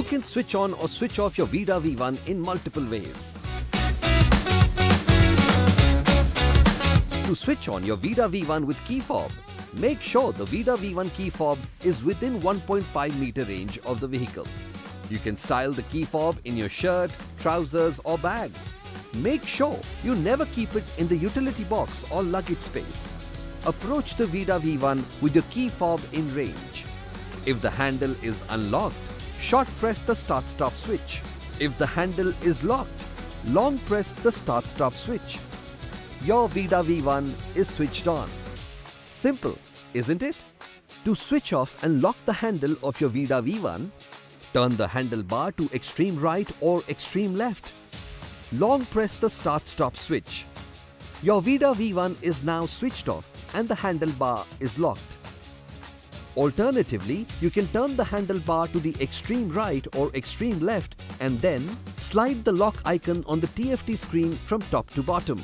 can switch on or switch off your VIDA V1 in multiple ways. To switch on your VIDA V1 with key fob, make sure the VIDA V1 key fob is within 1.5 meter range of the vehicle. You can style the key fob in your shirt, trousers or bag. Make sure you never keep it in the utility box or luggage space. Approach the VIDA V1 with your key fob in range. If the handle is unlocked, short press the start-stop switch. If the handle is locked, long press the start-stop switch. Your VIDA V1 is switched on. Simple, isn't it? To switch off and lock the handle of your VIDA V1, turn the handlebar to extreme right or extreme left. Long press the start-stop switch. Your VIDA V1 is now switched off and the handlebar is locked. Alternatively, you can turn the handlebar to the extreme right or extreme left and then slide the lock icon on the TFT screen from top to bottom.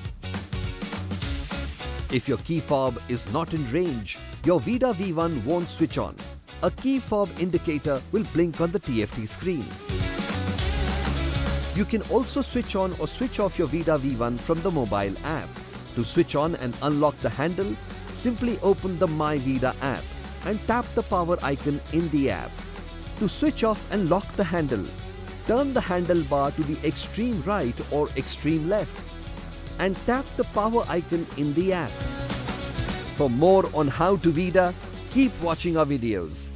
If your key fob is not in range, your VIDA V1 won't switch on. A key fob indicator will blink on the TFT screen. You can also switch on or switch off your VIDA V1 from the mobile app. To switch on and unlock the handle, simply open the My VIDA app and tap the power icon in the app. To switch off and lock the handle, turn the handlebar to the extreme right or extreme left and tap the power icon in the app. For more on how to VIDA, keep watching our videos.